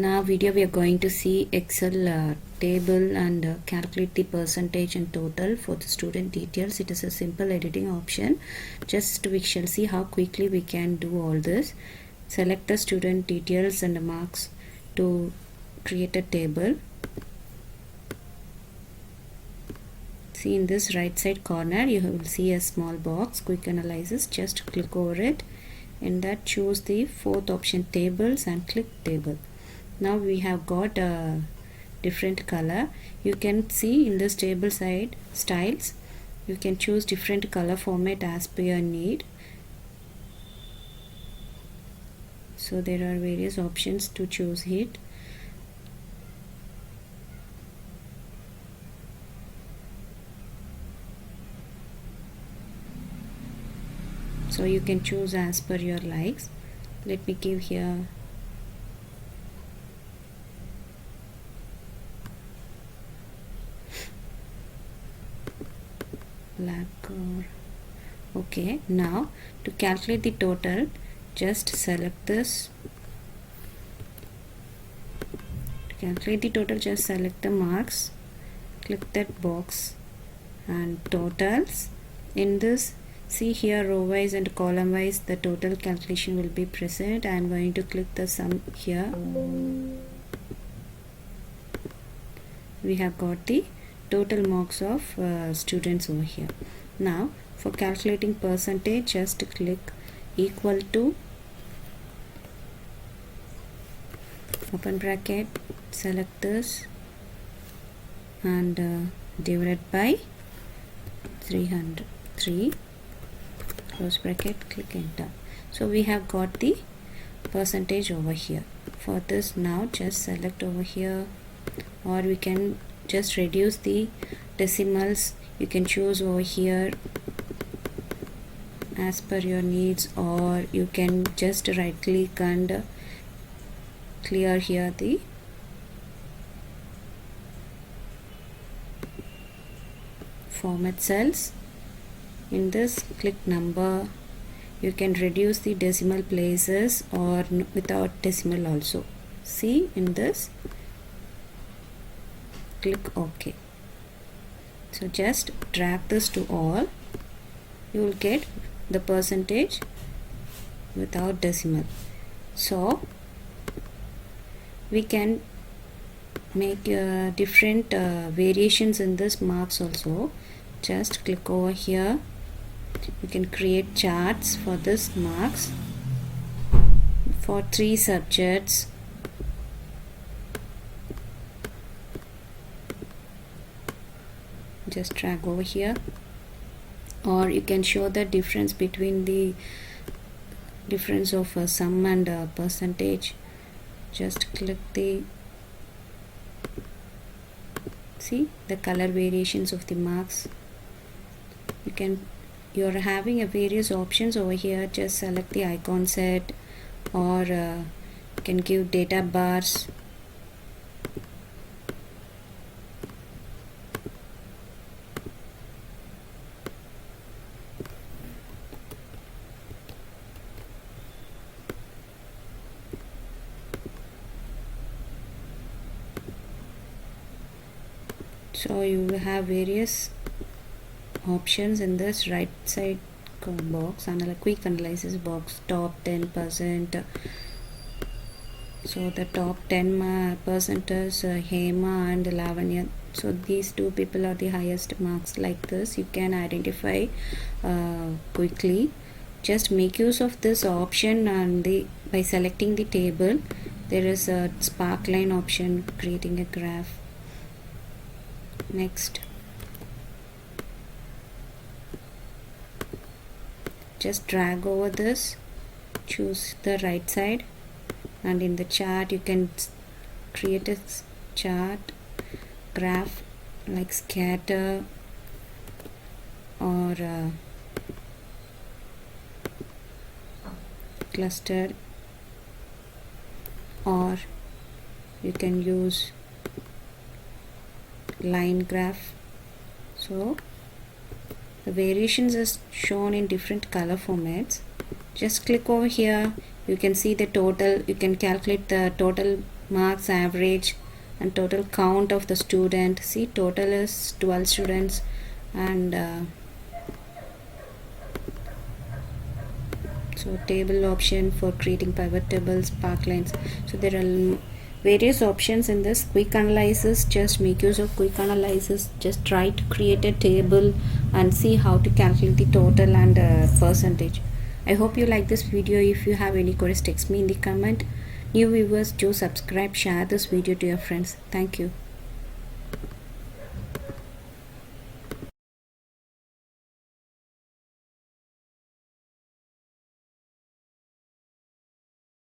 Now video we are going to see Excel table and calculate the percentage and total for the student details. It is a simple editing option. Just we shall see how quickly we can do all this. Select the student details and the marks to create a table. See, in this right side corner you will see a small box, quick analysis. Just click over it. In that choose the fourth option, tables, and click table. Now we have got a different color. You can see in this table side styles, you can choose different color format as per your need. So there are various options to choose it. So you can choose as per your likes. Let me give here black or okay. Now to calculate the total, just select this. To calculate the total, just select the marks, click that box and totals. In this, see here row wise and column wise the total calculation will be present. I am going to click the sum here. We have got the total marks of students over here. Now for calculating percentage, just click equal to, open bracket, select this and divide by 303, close bracket, click enter. So we have got the percentage over here. For this, now just select over here, or we can just reduce the decimals. You can choose over here as per your needs, or you can just right click and clear here the format cells. In this, click number. You can reduce the decimal places or without decimal also. See, in this, click OK. So just drag this to all. You will get the percentage without decimal. So we can make different variations in this marks also. Just click over here. You can create charts for this marks for 3 subjects. Just drag over here, or you can show the difference between the difference of sum and percentage. Just click the, see the color variations of the marks. You are having a various options over here. Just select the icon set, or you can give data bars. So you will have various options in this right side box, quick analysis box, top 10%. So the top 10% is Hema and Lavanya. So these two people are the highest marks. Like this, you can identify quickly. Just make use of this option, and by selecting the table, there is a sparkline option, creating a graph. Next, just drag over this, choose the right side, and in the chart you can create a chart graph like scatter or cluster, or you can use line graph. So the variations is shown in different color formats. Just click over here. You can see the total. You can calculate the total marks, average, and total count of the student. See, total is 12 students, and so table option for creating pivot tables, spark lines. So there are various options in this. Quick analysis, just make use of quick analysis. Just try to create a table and see how to calculate the total and percentage. I hope you like this video. If you have any queries, text me in the comment. New viewers, do subscribe, share this video to your friends. Thank you.